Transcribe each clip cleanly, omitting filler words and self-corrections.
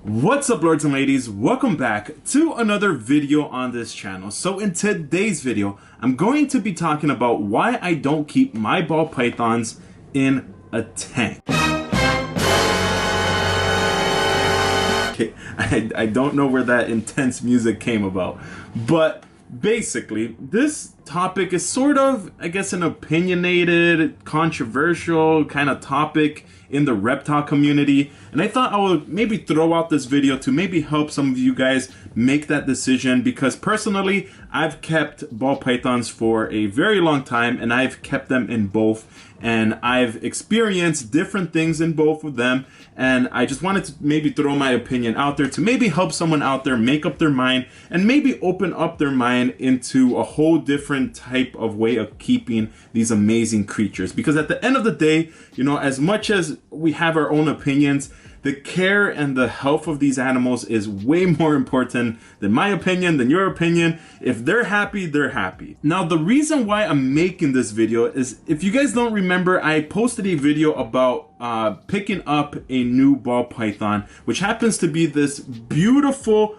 What's up, lords and ladies? Welcome back to another video on this channel. So in today's video, I'm going to be talking about why I don't keep my ball pythons in a tank. Okay, I don't know where that intense music came about, but basically this topic is sort of, I guess, an opinionated, controversial kind of topic in the reptile community, and I thought I would maybe throw out this video to maybe help some of you guys make that decision, because personally I've kept ball pythons for a very long time and I've kept them in both, and I've experienced different things in both of them, and I just wanted to maybe throw my opinion out there to maybe help someone out there make up their mind and maybe open up their mind into a whole different type of way of keeping these amazing creatures. Because at the end of the day, you know, as much as we have our own opinions, the care and the health of these animals is way more important than my opinion, than your opinion. If they're happy, they're happy. Now, the reason why I'm making this video is, if you guys don't remember, I posted a video about picking up a new ball python, which happens to be this beautiful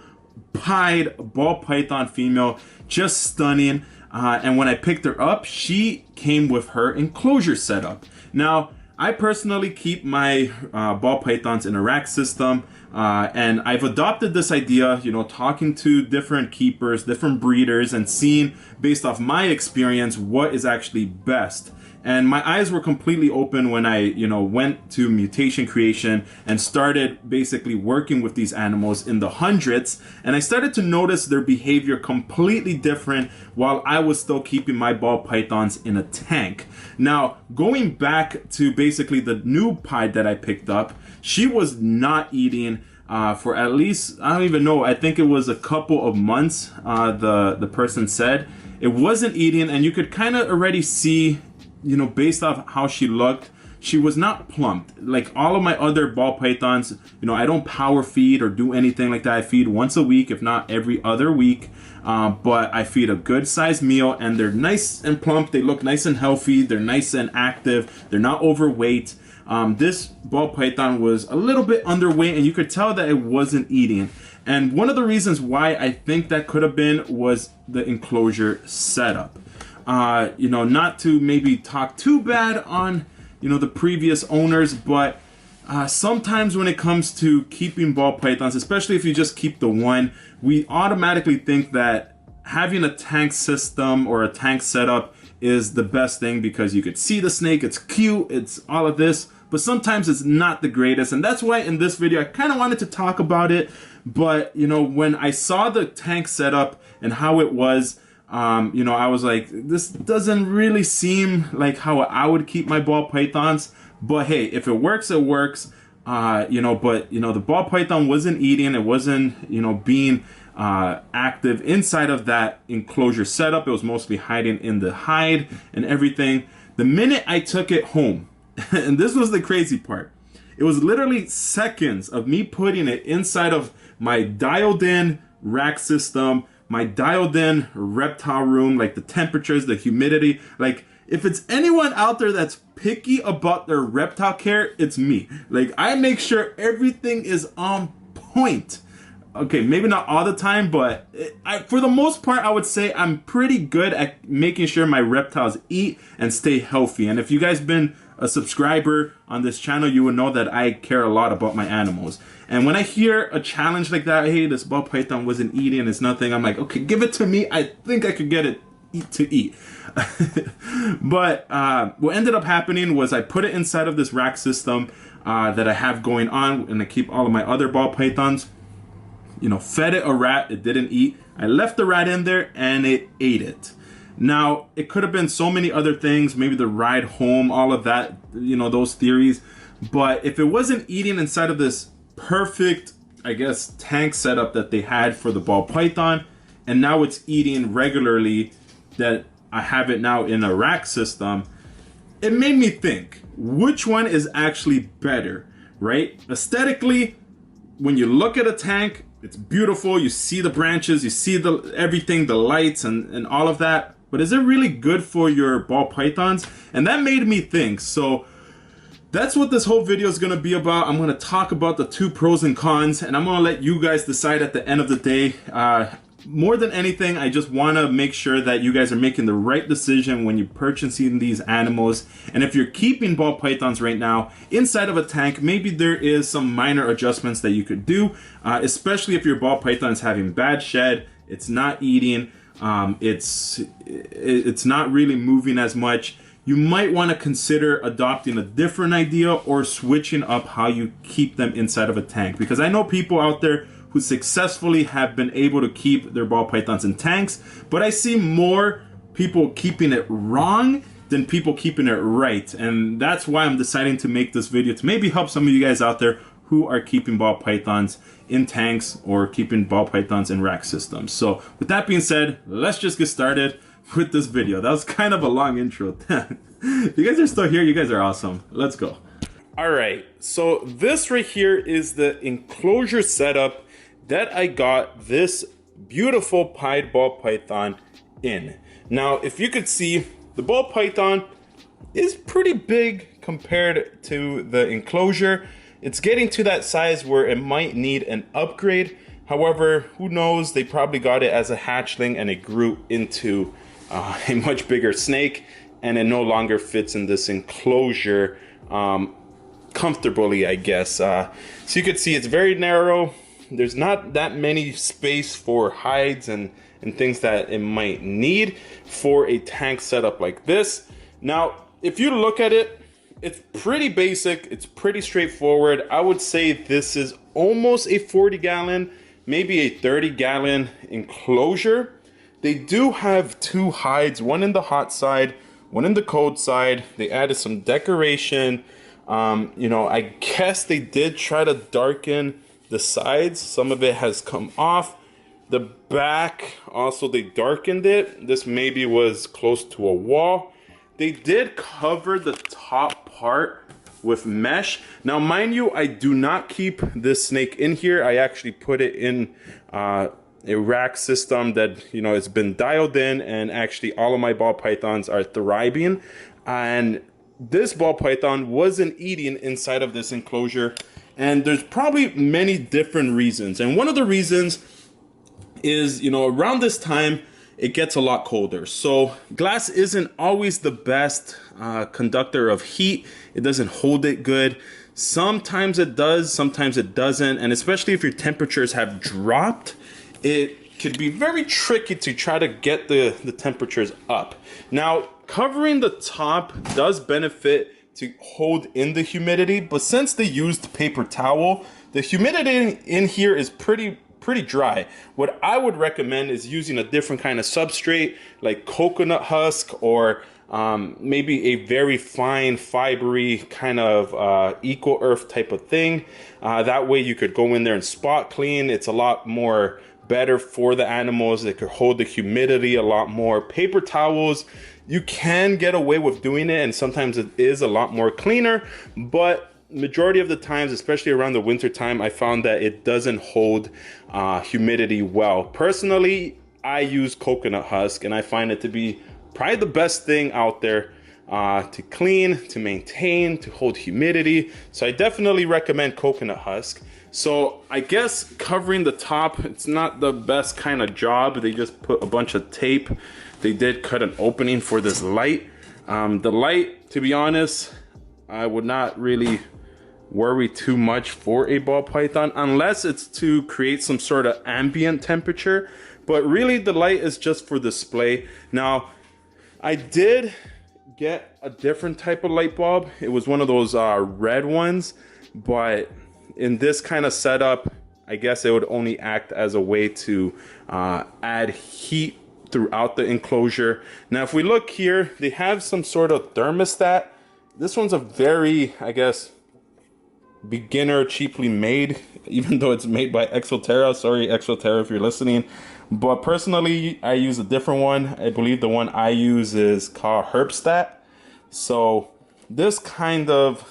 pied ball python female, just stunning. And when I picked her up, she came with her enclosure setup. Now, I personally keep my ball pythons in a rack system, and I've adopted this idea, you know, talking to different keepers, different breeders, and seeing based off my experience what is actually best. And my eyes were completely open when I, you know, went to mutation creation and started basically working with these animals in the hundreds. And I started to notice their behavior completely different while I was still keeping my ball pythons in a tank. Now, going back to basically the new pied that I picked up, she was not eating for at least, I don't even know, I think it was a couple of months, the person said. It wasn't eating, and you could kind of already see, you know, based off how she looked, she was not plumped. Like all of my other ball pythons, you know, I don't power feed or do anything like that. I feed once a week, if not every other week. But I feed a good sized meal, and they're nice and plump. They look nice and healthy. They're nice and active. They're not overweight. This ball python was a little bit underweight, and you could tell that it wasn't eating. And one of the reasons why I think that could have been was the enclosure setup. You know, not to maybe talk too bad on, you know, the previous owners, but sometimes when it comes to keeping ball pythons, especially if you just keep the one, we automatically think that having a tank system or a tank setup is the best thing, because you could see the snake, it's cute, it's all of this, but sometimes it's not the greatest. And that's why in this video I kind of wanted to talk about it. But, you know, when I saw the tank setup and how it was, you know, I was like, this doesn't really seem like how I would keep my ball pythons. But hey, if it works, it works. You know, but, you know, the ball python wasn't eating. It wasn't, you know, being active inside of that enclosure setup. It was mostly hiding in the hide and everything. The minute I took it home, and this was the crazy part, it was literally seconds of me putting it inside of my dialed in rack system, my dialed in reptile room, like the temperatures, the humidity. Like, if it's anyone out there that's picky about their reptile care, it's me. Like, I make sure everything is on point. Okay, maybe not all the time, but for the most part, I would say I'm pretty good at making sure my reptiles eat and stay healthy. And if you guys been a subscriber on this channel, you would know that I care a lot about my animals. And when I hear a challenge like that, hey, this ball python wasn't eating, it's nothing, I'm like, okay, give it to me. I think I could get it to eat. But what ended up happening was I put it inside of this rack system that I have going on, and I keep all of my other ball pythons. You know, fed it a rat, it didn't eat. I left the rat in there and it ate it. Now, it could have been so many other things, maybe the ride home, all of that, you know, those theories. But if it wasn't eating inside of this perfect, I guess, tank setup that they had for the ball python, and now it's eating regularly, that I have it now in a rack system, it made me think, which one is actually better, right? Aesthetically, when you look at a tank, it's beautiful, you see the branches, you see the everything, the lights and all of that. But is it really good for your ball pythons? And that made me think. So that's what this whole video is going to be about. I'm going to talk about the 2 pros and cons, and I'm going to let you guys decide at the end of the day. More than anything, I just want to make sure that you guys are making the right decision when you're purchasing these animals. And if you're keeping ball pythons right now inside of a tank, maybe there is some minor adjustments that you could do, especially if your ball python is having bad shed, it's not eating, it's not really moving as much. You might want to consider adopting a different idea or switching up how you keep them inside of a tank. Because I know people out there who successfully have been able to keep their ball pythons in tanks, but I see more people keeping it wrong than people keeping it right. And that's why I'm deciding to make this video, to maybe help some of you guys out there who are keeping ball pythons in tanks or keeping ball pythons in rack systems. So with that being said, let's just get started with this video. That was kind of a long intro. If you guys are still here, you guys are awesome. Let's go. All right, so this right here is the enclosure setup that I got this beautiful pied ball python in. Now, if you could see, the ball python is pretty big compared to the enclosure. It's getting to that size where it might need an upgrade. However, who knows, they probably got it as a hatchling and it grew into a much bigger snake, and it no longer fits in this enclosure comfortably, I guess. So you could see it's very narrow. There's not that many space for hides and things that it might need for a tank setup like this. Now, if you look at it, it's pretty basic. It's pretty straightforward. I would say this is almost a 40-gallon, maybe a 30-gallon enclosure. They do have 2 hides, one in the hot side, one in the cold side. They added some decoration. You know, I guess they did try to darken the sides. Some of it has come off. The back, also they darkened it. This maybe was close to a wall. They did cover the top part with mesh. Now, mind you, I do not keep this snake in here. I actually put it in a rack system that, you know, it's been dialed in, and actually all of my ball pythons are thriving. And this ball python wasn't eating inside of this enclosure. And there's probably many different reasons. And one of the reasons is, you know, around this time, it gets a lot colder. So glass isn't always the best conductor of heat. It doesn't hold it good. Sometimes it does, sometimes it doesn't. And especially if your temperatures have dropped, it could be very tricky to try to get the temperatures up. Now, covering the top does benefit to hold in the humidity, but since they used paper towel, the humidity in here is pretty dry. What I would recommend is using a different kind of substrate, like coconut husk, or maybe a very fine fibery kind of eco earth type of thing. That way you could go in there and spot clean. It's a lot more better for the animals. They could hold the humidity a lot more. Paper towels, you can get away with doing it, and sometimes it is a lot more cleaner, but majority of the times, especially around the winter time, I found that it doesn't hold humidity well. Personally, I use coconut husk, and I find it to be probably the best thing out there to clean, to maintain, to hold humidity. So I definitely recommend coconut husk. So I guess covering the top, it's not the best kind of job. They just put a bunch of tape. They did cut an opening for this light. The light, to be honest, I would not really worry too much for a ball python unless it's to create some sort of ambient temperature. But really the light is just for display. Now, I did get a different type of light bulb. It was one of those red ones, but in this kind of setup, I guess it would only act as a way to add heat throughout the enclosure. Now, if we look here, they have some sort of thermostat. This one's a very, I guess, beginner, cheaply made, even though it's made by Exoterra. Sorry, Exoterra, if you're listening. But personally, I use a different one. I believe the one I use is called Herbstat. So this kind of,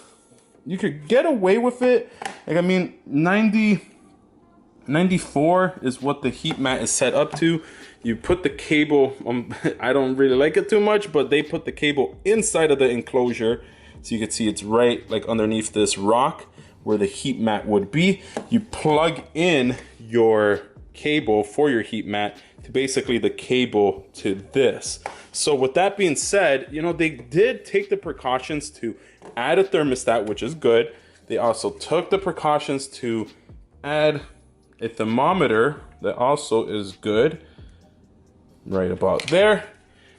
you could get away with it. Like, I mean, 94 is what the heat mat is set up to. You put the cable, I don't really like it too much, but they put the cable inside of the enclosure So you can see it's right like underneath this rock where the heat mat would be. You plug in your cable for your heat mat to basically the cable to this. So with that being said, you know, they did take the precautions to add a thermostat, which is good. They also took the precautions to add a thermometer that also is good, right about there.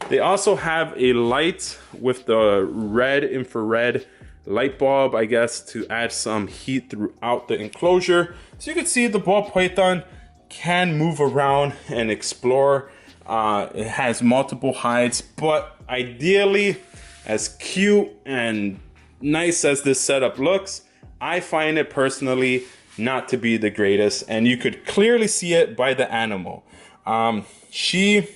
They also have a light with the red infrared light bulb, I guess, to add some heat throughout the enclosure. So you can see the ball python can move around and explore. It has multiple hides, but ideally, as cute and nice as this setup looks, I find it personally not to be the greatest, and you could clearly see it by the animal. She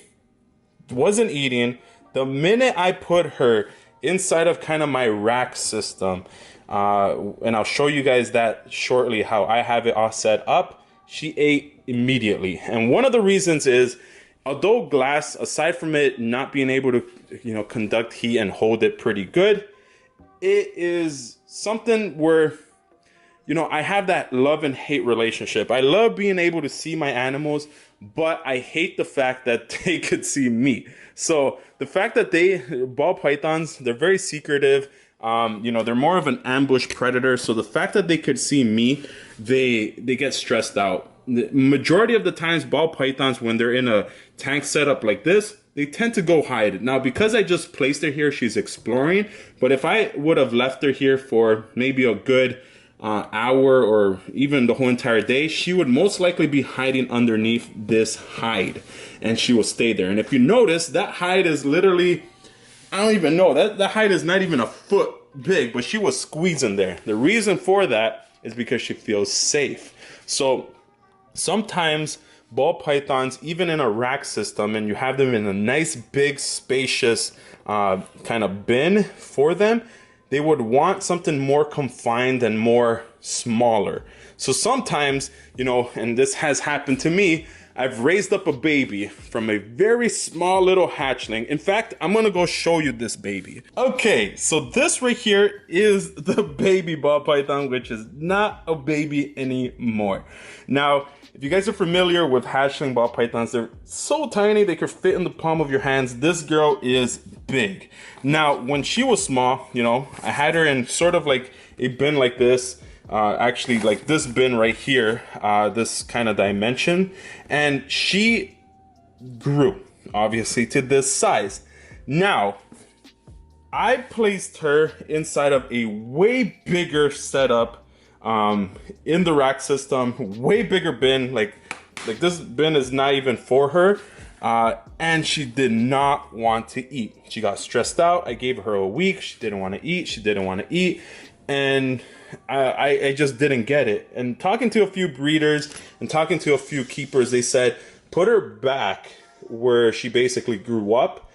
wasn't eating. The minute I put her inside of kind of my rack system, and I'll show you guys that shortly, how I have it all set up, she ate immediately. And one of the reasons is, although glass, aside from it not being able to, you know, conduct heat and hold it pretty good, it is something where, you know, I have that love and hate relationship. I love being able to see my animals, but I hate the fact that they could see me. So the fact that ball pythons, they're very secretive. You know, they're more of an ambush predator. So the fact that they could see me, they get stressed out. The majority of the times, ball pythons, when they're in a tank setup like this, they tend to go hide. Now, because I just placed her here, she's exploring. But if I would have left her here for maybe a good hour or even the whole entire day, she would most likely be hiding underneath this hide, and she will stay there. And if you notice, that hide is literally, I don't even know, that hide is not even a foot big, but she was squeezing there. The reason for that is because she feels safe. So sometimes ball pythons, even in a rack system, and you have them in a nice big spacious kind of bin for them, they would want something more confined and more smaller. So sometimes, you know, and this has happened to me, I've raised up a baby from a very small little hatchling. In fact, I'm gonna go show you this baby. Okay, so this right here is the baby ball python, which is not a baby anymore. Now, if you guys are familiar with hatchling ball pythons, they're so tiny they could fit in the palm of your hands. This girl is big. Now, when she was small, you know, I had her in sort of like a bin like this, actually like this bin right here, this kind of dimension, and she grew, obviously, to this size. Now, I placed her inside of a way bigger setup in the rack system, way bigger bin, like this bin is not even for her, and she did not want to eat. She got stressed out. I gave her a week. She didn't want to eat. And I just didn't get it. And talking to a few breeders and talking to a few keepers, they said, put her back where she basically grew up,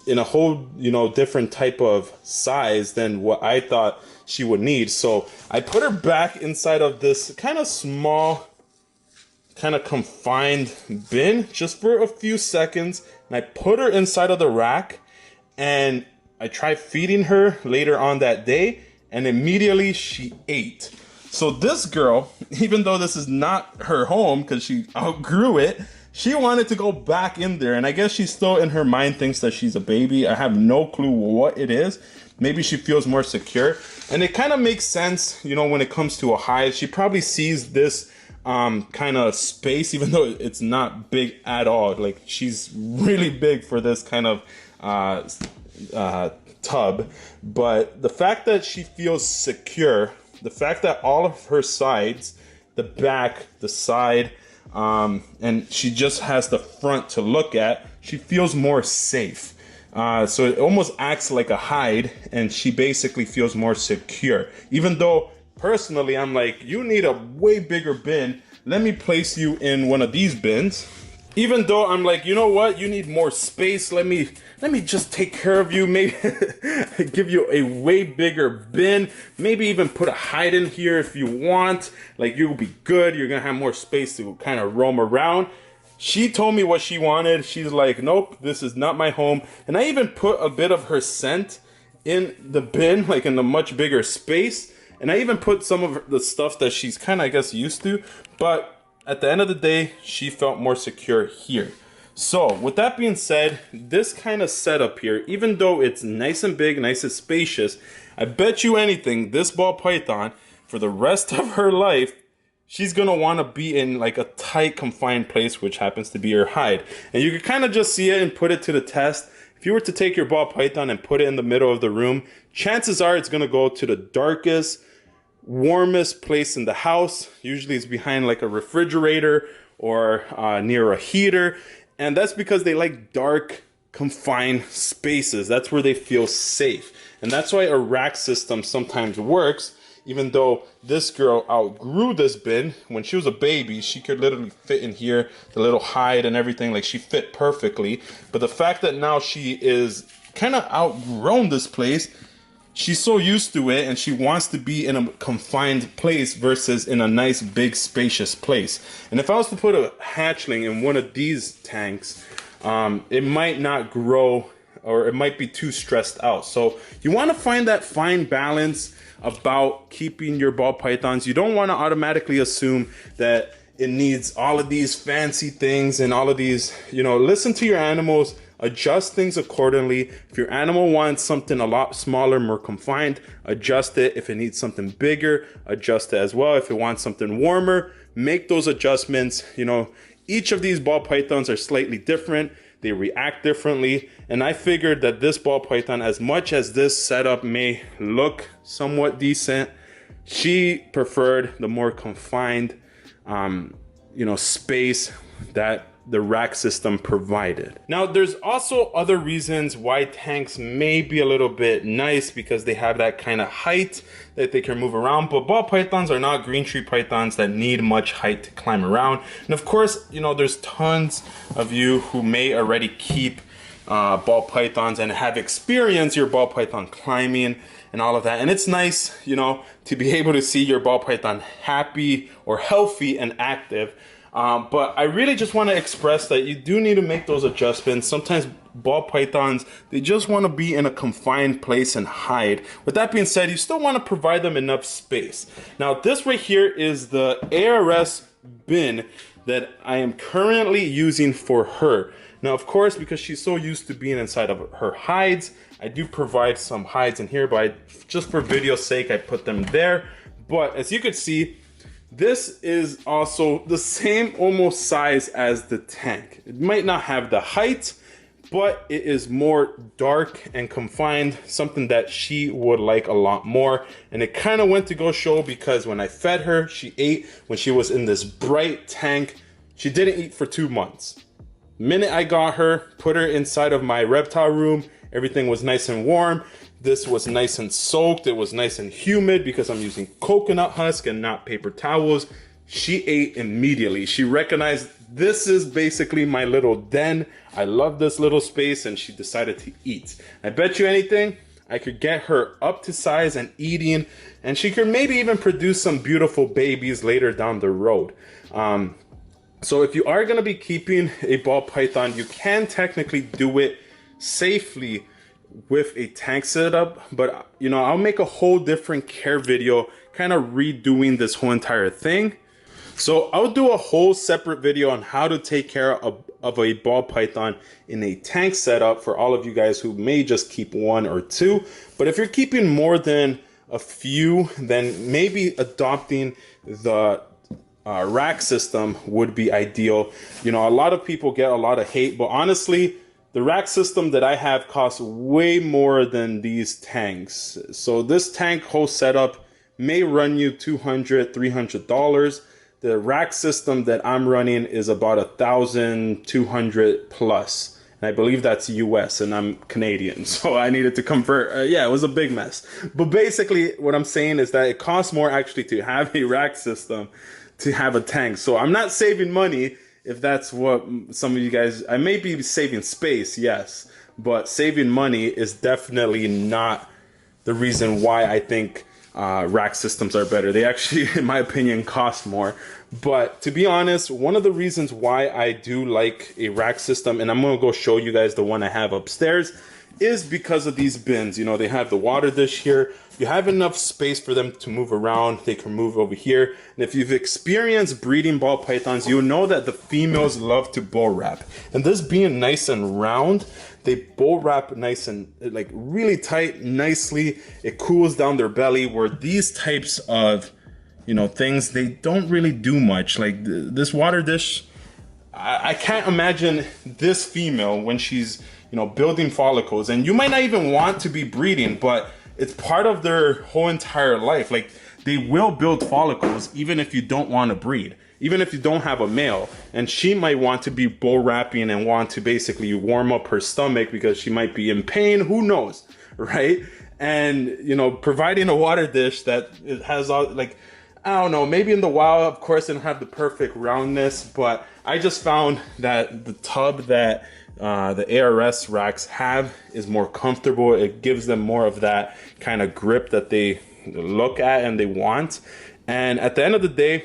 in a whole, you know, different type of size than what I thought she would need. So I put her back inside of this kind of small, kind of confined bin just for a few seconds. And I put her inside of the rack, and I tried feeding her later on that day, and immediately she ate. So this girl, even though this is not her home because she outgrew it, she wanted to go back in there. And I guess she's still in her mind thinks that she's a baby. I have no clue what it is. Maybe she feels more secure. And it kind of makes sense, you know, when it comes to a hive. She probably sees this kind of space, even though it's not big at all. Like, she's really big for this kind of tub. But the fact that she feels secure, the fact that all of her sides, the back, the side, and she just has the front to look at, she feels more safe. So it almost acts like a hide, and she basically feels more secure. Even though personally I'm like, you need a way bigger bin. Let me place you in one of these bins. Even though I'm like, you know what, you need more space. Let me just take care of you. Maybe give you a way bigger bin. Maybe even put a hide in here if you want. Like, you'll be good. You're gonna have more space to kind of roam around. She told me what she wanted. She's like, nope, this is not my home. And I even put a bit of her scent in the bin, like in the much bigger space. And I even put some of the stuff that she's kind of, I guess, used to. But at the end of the day, she felt more secure here. So with that being said, this kind of setup here, even though it's nice and big, nice and spacious, I bet you anything, this ball python, for the rest of her life, she's gonna want to be in like a tight, confined place, which happens to be her hide. And you can kind of just see it and put it to the test. If you were to take your ball python and put it in the middle of the room, chances are it's gonna go to the darkest, warmest place in the house. Usually it's behind like a refrigerator or near a heater. And that's because they like dark, confined spaces. That's where they feel safe. And that's why a rack system sometimes works. Even though this girl outgrew this bin, when she was a baby, she could literally fit in here, the little hide and everything, like she fit perfectly. But the fact that now she is kind of outgrown this place, she's so used to it and she wants to be in a confined place versus in a nice, big, spacious place. And if I was to put a hatchling in one of these tanks, it might not grow, or it might be too stressed out. So you want to find that fine balance about keeping your ball pythons. You don't want to automatically assume that it needs all of these fancy things and all of these, you know, listen to your animals, adjust things accordingly. If your animal wants something a lot smaller, more confined, adjust it. If it needs something bigger, adjust it as well. If it wants something warmer, make those adjustments. You know, each of these ball pythons are slightly different. They react differently. And I figured that this ball python, as much as this setup may look somewhat decent, she preferred the more confined, you know, space that the rack system provided. Now, there's also other reasons why tanks may be a little bit nice, because they have that kind of height that they can move around, but ball pythons are not green tree pythons that need much height to climb around. And of course, you know, there's tons of you who may already keep ball pythons and have experienced your ball python climbing and all of that. And it's nice, you know, to be able to see your ball python happy or healthy and active. But I really just want to express that you do need to make those adjustments. Sometimes ball pythons, they just want to be in a confined place and hide. With that being said, you still want to provide them enough space. Now, this right here is the ARS bin that I am currently using for her. Now, of course, because she's so used to being inside of her hides, I do provide some hides in here, but just for video's sake, I put them there. But as you can see, this is also the same almost size as the tank. It might not have the height, but it is more dark and confined, something that she would like a lot more. And it kind of went to go show, because when I fed her, she ate. When she was in this bright tank, she didn't eat for 2 months. The minute I got her, put her inside of my reptile room, everything was nice and warm. This was nice and soaked. It was nice and humid because I'm using coconut husk and not paper towels. She ate immediately. She recognized this is basically my little den. I love this little space, and she decided to eat. I bet you anything, I could get her up to size and eating, and she could maybe even produce some beautiful babies later down the road. So if you are going to be keeping a ball python, you can technically do it safely with a tank setup, but you know, I'll make a whole different care video kind of redoing this whole entire thing. So I'll do a whole separate video on how to take care of a ball python in a tank setup for all of you guys who may just keep 1 or 2. But if you're keeping more than a few, then maybe adopting the rack system would be ideal. You know, a lot of people get a lot of hate, but honestly, the rack system that I have costs way more than these tanks. So this tank whole setup may run you $200, $300. The rack system that I'm running is about $1,200 plus. And I believe that's US, and I'm Canadian, so I needed to convert. Yeah, it was a big mess. But basically what I'm saying is that it costs more actually to have a rack system to have a tank. So I'm not saving money. If that's what some of you guys, I may be saving space, yes, but saving money is definitely not the reason why I think rack systems are better. They actually, in my opinion, cost more. But to be honest, one of the reasons why I do like a rack system, and I'm going to go show you guys the one I have upstairs, is because of these bins. You know, they have the water dish here. You have enough space for them to move around. They can move over here. And if you've experienced breeding ball pythons, you'll know that the females love to bull wrap. And this being nice and round, they bull wrap nice and like really tight, nicely. It cools down their belly, where these types of, you know, things, they don't really do much. Like this water dish, I can't imagine this female when she's, you know, building follicles, and you might not even want to be breeding, but it's part of their whole entire life. Like, they will build follicles even if you don't want to breed, even if you don't have a male. And she might want to be bull wrapping and want to basically warm up her stomach because she might be in pain, who knows, right? And, you know, providing a water dish that it has all, like, I don't know, maybe in the wild, of course, it don't have the perfect roundness, but I just found that the tub that the ARS racks have is more comfortable. It gives them more of that kind of grip that they look at and they want. And at the end of the day,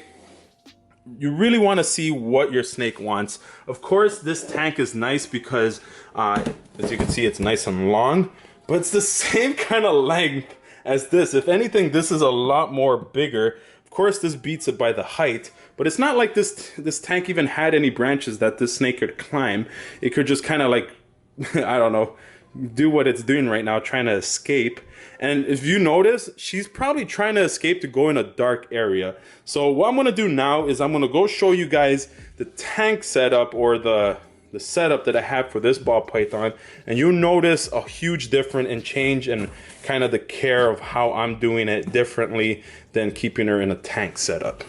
you really want to see what your snake wants. Of course, this tank is nice because, as you can see, it's nice and long, but it's the same kind of length as this. If anything, this is a lot more bigger. Of course, this beats it by the height, but it's not like this tank even had any branches that this snake could climb. It could just kind of like, I don't know, do what it's doing right now, trying to escape. And if you notice, she's probably trying to escape to go in a dark area. So what I'm going to do now is I'm going to go show you guys the tank setup, or the setup that I have for this ball python, and you'll notice a huge difference and change in kind of the care of how I'm doing it differently than keeping her in a tank setup.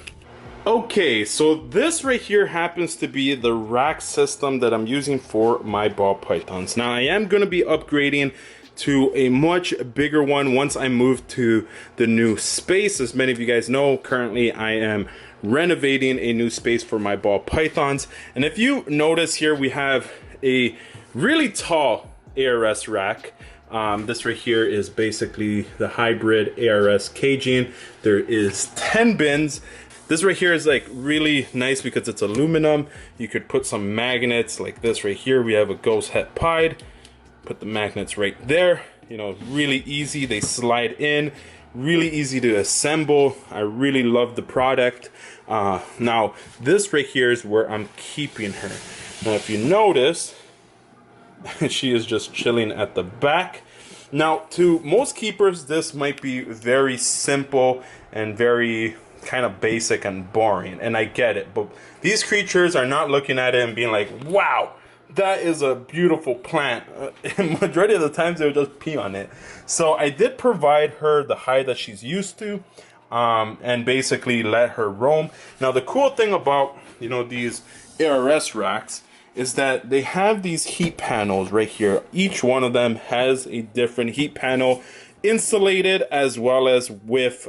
Okay, so this right here happens to be the rack system that I'm using for my ball pythons. Now I am going to be upgrading to a much bigger one once I move to the new space. As many of you guys know, currently I am renovating a new space for my ball pythons. And if you notice here, we have a really tall ARS rack. This right here is basically the hybrid ARS caging. There is 10 bins. This right here is like really nice because it's aluminum. You could put some magnets like this right here. We have a ghost het pied. Put the magnets right there. You know, really easy. They slide in. Really easy to assemble. I really love the product. Now, this right here is where I'm keeping her. Now, if you notice, she is just chilling at the back. Now, to most keepers, this might be very simple and very kind of basic and boring, and I get it, but these creatures are not looking at it and being like, wow, that is a beautiful plant. Majority of the times they'll just pee on it. So I did provide her the hide that she's used to, and basically let her roam. Now the cool thing about, you know, these ARS racks is that they have these heat panels right here. Each one of them has a different heat panel, insulated as well as with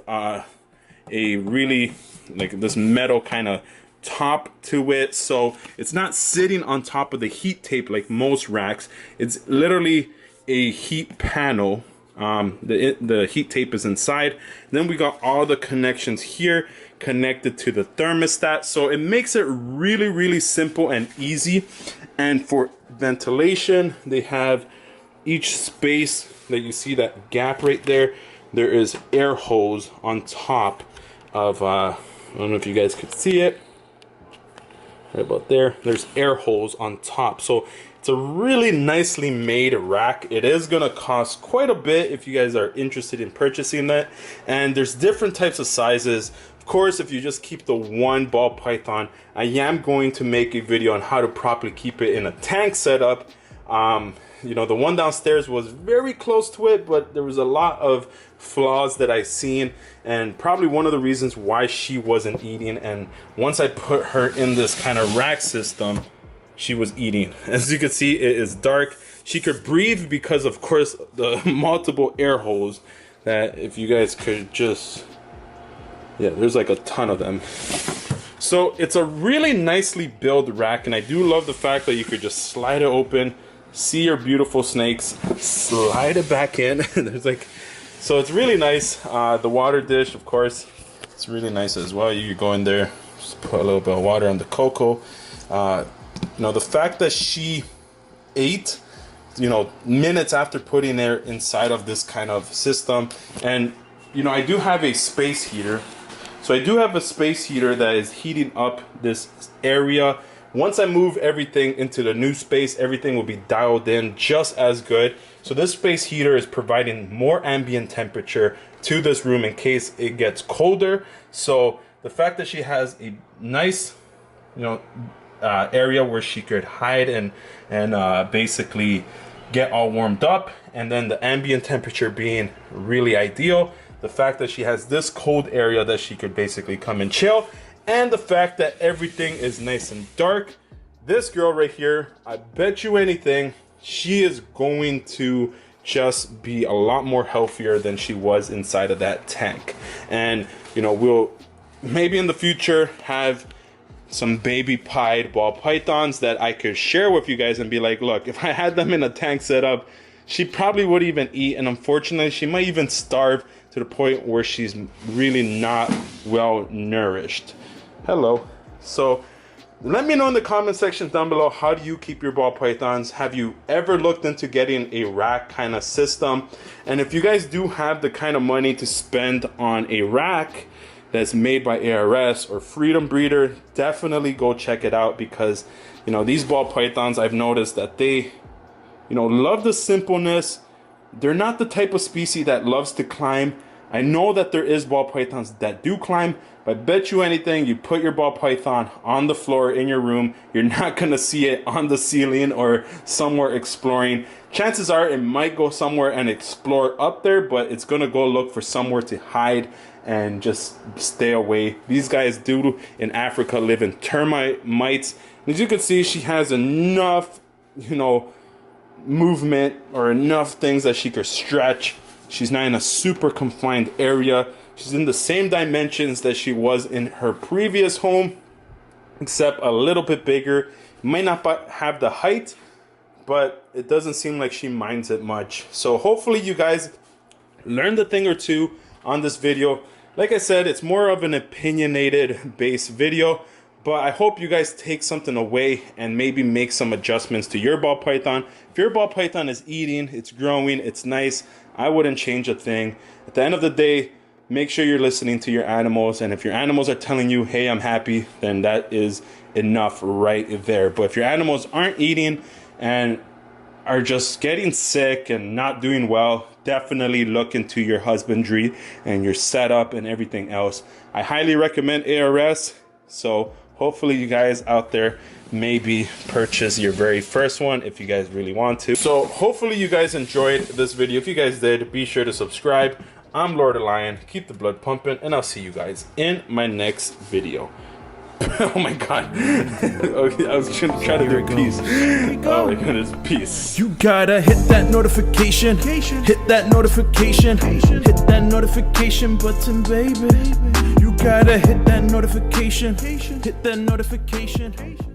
a really like this metal kind of top to it, so it's not sitting on top of the heat tape like most racks. It's literally a heat panel. The heat tape is inside. Then we got all the connections here connected to the thermostat, so it makes it really simple and easy. And for ventilation, they have each space that you see, that gap right there, there is air hose on top of I don't know if you guys could see it right about there. There's air holes on top, so it's a really nicely made rack. It is gonna cost quite a bit if you guys are interested in purchasing that, and there's different types of sizes. Of course, if you just keep the one ball python, I am going to make a video on how to properly keep it in a tank setup. You know, the one downstairs was very close to it, but there was a lot of flaws that I seen, and probably one of the reasons why she wasn't eating. And once I put her in this kind of rack system, she was eating. As you can see, it is dark. She could breathe because, of course, the multiple air holes that, if you guys could just, yeah, there's like a ton of them. So it's a really nicely built rack, and I do love the fact that you could just slide it open, see your beautiful snakes, slide it back in. There's like, so it's really nice. The water dish, of course, it's really nice as well. You go in there, just put a little bit of water on the cocoa. You know, the fact that she ate you know, minutes after putting it inside of this kind of system. And you know, I do have a space heater. So I do have a space heater that is heating up this area. Once I move everything into the new space, everything will be dialed in just as good. So this space heater is providing more ambient temperature to this room in case it gets colder. So the fact that she has a nice, you know, area where she could hide and basically get all warmed up, and then the ambient temperature being really ideal. The fact that she has this cold area that she could basically come and chill, and the fact that everything is nice and dark. This girl right here, I bet you anything, she is going to just be a lot more healthier than she was inside of that tank. And you know, we'll maybe in the future have some baby pied ball pythons that I could share with you guys and be like, look, if I had them in a tank setup, she probably wouldn't even eat, and unfortunately she might even starve to the point where she's really not well nourished. Hello. So let me know in the comment section down below, how do you keep your ball pythons? Have you ever looked into getting a rack kind of system? And if you guys do have the kind of money to spend on a rack that's made by ARS or Freedom Breeder, definitely go check it out, because you know, these ball pythons, I've noticed that they, you know, love the simpleness. They're not the type of species that loves to climb. I know that there is ball pythons that do climb, but I bet you anything, you put your ball python on the floor in your room, you're not gonna see it on the ceiling or somewhere exploring. Chances are it might go somewhere and explore up there, but it's gonna go look for somewhere to hide and just stay away. These guys do in Africa live in termite mites. As you can see, she has enough, you know, movement or enough things that she could stretch. She's not in a super confined area. She's in the same dimensions that she was in her previous home, except a little bit bigger. Might not have the height, but it doesn't seem like she minds it much. So hopefully you guys learned a thing or two on this video. Like I said, it's more of an opinionated based video, but I hope you guys take something away and maybe make some adjustments to your ball python. If your ball python is eating, it's growing, it's nice, I wouldn't change a thing. At the end of the day, make sure you're listening to your animals, and if your animals are telling you, hey, I'm happy, then that is enough right there. But if your animals aren't eating and are just getting sick and not doing well, definitely look into your husbandry and your setup and everything else. I highly recommend ARS, so hopefully you guys out there maybe purchase your very first one if you guys really want to. So hopefully you guys enjoyed this video. If you guys did, be sure to subscribe. I'm Lord of Lion, keep the blood pumping, and I'll see you guys in my next video. Oh my god. Okay, I was trying to do peace. Oh my goodness, peace. You gotta hit that notification, hit that notification, hit that notification button, baby. You gotta hit that notification, hit that notification.